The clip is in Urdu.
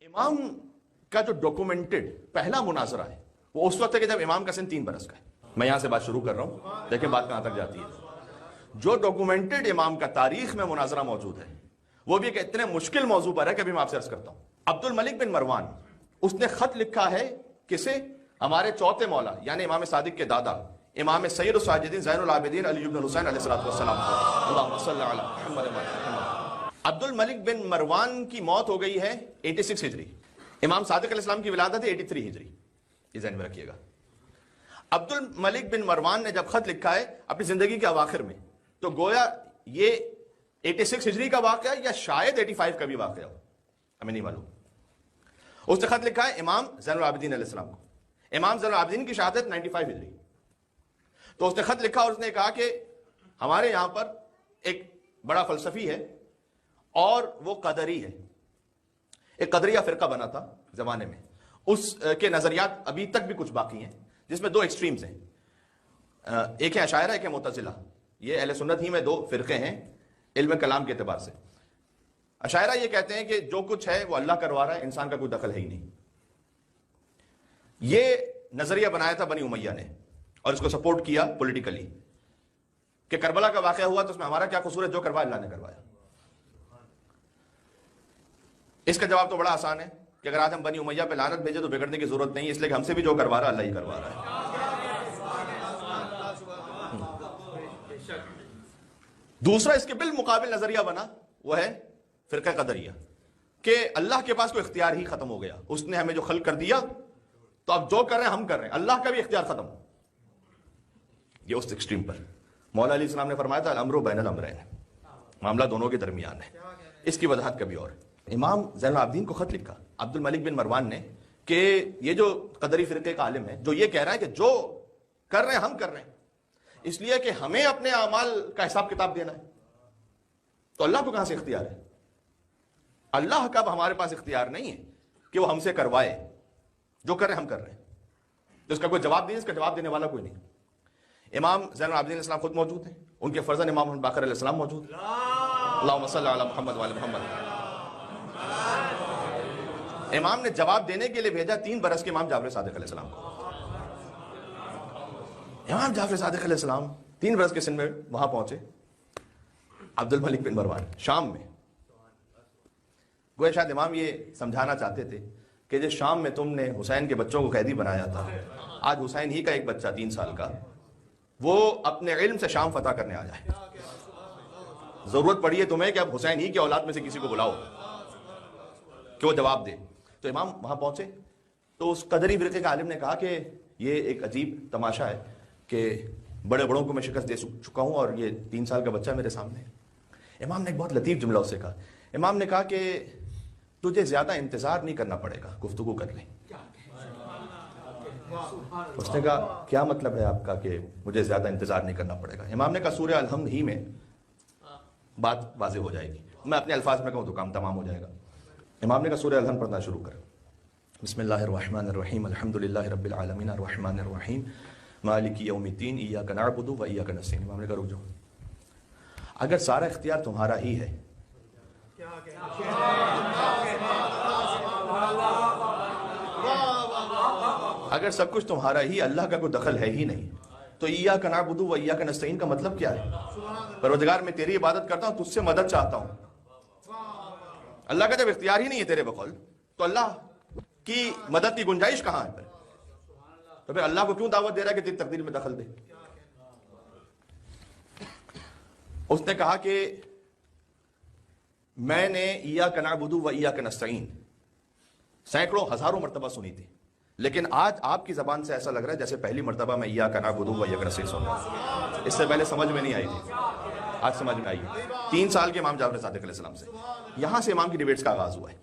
امام کا جو ڈاکومنٹڈ پہلا مناظرہ ہے وہ اس وقت ہے کہ جب امام کا سن 3 برس کا ہے. میں یہاں سے بات شروع کر رہا ہوں، دیکھیں بات کہاں تک جاتی ہے. جو ڈاکومنٹڈ امام کا تاریخ میں مناظرہ موجود ہے وہ بھی ایک اتنے مشکل موضوع پر ہے کہ ابھی میں آپ سے عرض کرتا ہوں. عبد الملک بن مروان اس نے خط لکھا ہے کسے؟ ہمارے چوتھے مولا یعنی امام صادق کے دادا امام سید الساجدین زین العابدین علی بن حسین علیہ السلام. اللہم صلی علی محمد. عبد الملک بن مروان کی موت ہو گئی ہے 86 ہجری. امام صادق علیہ السلام کی ولادت ہے 83 ہجری. یہ ذہن میں رکھیے گا. عبد الملک بن مروان نے جب خط لکھا ہے اپنی زندگی کے اواخر میں تو گویا یہ 86 ہجری کا واقعہ یا شاید 85 کا بھی واقعہ ہو، ہمیں نہیں معلوم. اس نے خط لکھا ہے امام زین العابدین علیہ السلام کو. امام زین العابدین کی شہادت 95 ہجری. تو اس نے خط لکھا اور اس نے کہا کہ ہمارے یہاں پر ایک بڑا فلسفی ہے اور وہ قدری ہے. ایک قدریہ فرقہ بنا تھا زمانے میں، اس کے نظریات ابھی تک بھی کچھ باقی ہیں جس میں 2 ایکسٹریمز ہیں. ایک ہے اشاعرہ، ایک ہے معتزلہ. یہ اہل سنت ہی میں 2 فرقے ہیں علم کلام کے اعتبار سے. اشاعرہ یہ کہتے ہیں کہ جو کچھ ہے وہ اللہ کروا رہا ہے، انسان کا کوئی دخل ہے ہی نہیں. یہ نظریہ بنایا تھا بنی امیہ نے اور اس کو سپورٹ کیا پولیٹیکلی کہ کربلا کا واقعہ ہوا تو اس میں ہمارا کیا قصور ہے، جو کروایا اللہ نے کروایا. اس کا جواب تو بڑا آسان ہے کہ اگر آج ہم بنی امیہ پہ لعنت بھیجے تو بگڑنے کی ضرورت نہیں، اس لیے کہ ہم سے بھی جو کروا رہا ہے اللہ ہی کروا رہا ہے. دوسرا اس کے بالمقابل نظریہ بنا وہ ہے فرقہ قدریہ کہ اللہ کے پاس کوئی اختیار ہی ختم ہو گیا، اس نے ہمیں جو خلق کر دیا تو اب جو کر رہے ہیں ہم کر رہے ہیں، اللہ کا بھی اختیار ختم. یہ اس ایکسٹریم پر مولا علیہ السلام نے فرمایا تھا الامر بین الامرین، معاملہ دونوں کے درمیان ہے. اس کی وضاحت کبھی اور. امام زین العابدین کو خط لکھا عبد الملک بن مروان نے کہ یہ جو قدری فرقے کا عالم ہے جو یہ کہہ رہا ہے کہ جو کر رہے ہیں ہم کر رہے ہیں، اس لیے کہ ہمیں اپنے اعمال کا حساب کتاب دینا ہے، تو اللہ کو کہاں سے اختیار ہے؟ اللہ کا ہمارے پاس اختیار نہیں ہے کہ وہ ہم سے کروائے، جو کر رہے ہیں ہم کر رہے ہیں. تو اس کا کوئی جواب نہیں، اس کا جواب دینے والا کوئی نہیں. امام زین العابدین علیہ السلام خود موجود ہیں، ان کے فرزند امام باقر علیہ السلام موجود ہیں. اللہم صلی علی محمد وعلی محمد. امام نے جواب دینے کے لیے بھیجا 3 برس کے امام جعفر صادق علیہ السلام کو. امام جعفر صادق علیہ السلام 3 برس کے سن میں وہاں پہنچے عبد الملک بن مروان شام میں. گویا شاید امام یہ سمجھانا چاہتے تھے کہ جو شام میں تم نے حسین کے بچوں کو قیدی بنایا تھا، آج حسین ہی کا ایک بچہ 3 سال کا وہ اپنے علم سے شام فتح کرنے آ جائے. ضرورت پڑی ہے تمہیں کہ اب حسین ہی کی اولاد میں سے کسی کو بلاؤ کہ وہ جواب دے. تو امام وہاں پہنچے تو اس قدری فرقے کا عالم نے کہا کہ یہ ایک عجیب تماشا ہے کہ بڑے بڑوں کو میں شکست دے چکا ہوں اور یہ 3 سال کا بچہ میرے سامنے. امام نے ایک بہت لطیف جملہ اس سے کہا. امام نے کہا کہ تجھے زیادہ انتظار نہیں کرنا پڑے گا، گفتگو کر لیں. اس نے کہا کیا مطلب ہے آپ کا کہ مجھے زیادہ انتظار نہیں کرنا پڑے گا؟ امام نے کہا سورہ الحمد ہی میں بات واضح ہو جائے گی، میں اپنے الفاظ میں کہوں تو کام تمام ہو جائے گا. امام نے کہا سورہ الحمد پڑھنا شروع کر. بسم اللہ الرحمن الرحیم الحمدللہ رب العالمین الرحمن الرحیم مالک یوم الدین ایاک نعبد و ایاک نستعین. امام نے کہا رک جاؤ، اگر سارا اختیار تمہارا ہی ہے اگر سب کچھ تمہارا ہی، اللہ کا کوئی دخل ہے ہی نہیں، تو ایاک نعبد و ایاک نستعین کا مطلب کیا ہے؟ پروردگار میں تیری عبادت کرتا ہوں، تجھ سے مدد چاہتا ہوں. اللہ کا جب اختیار ہی نہیں ہے تیرے بقول تو اللہ کی مدد کی گنجائش کہاں ہے؟ تو پھر اللہ کو کیوں دعوت دے رہا ہے کہ تیری تقدیر میں دخل دے؟ اس نے کہا کہ میں نے ایاک نعبد و ایاک نستعین سینکڑوں ہزاروں مرتبہ سنی تھی، لیکن آج آپ کی زبان سے ایسا لگ رہا ہے جیسے پہلی مرتبہ میں ایاک نعبد و ایاک نستعین سن رہا ہوں. اس سے پہلے سمجھ میں نہیں آئی تھی، آج سمجھ میں آئی. 3 سال کے امام جعفر صادق علیہ السلام سے یہاں سے امام کی ڈیبیٹس کا آغاز ہوا ہے.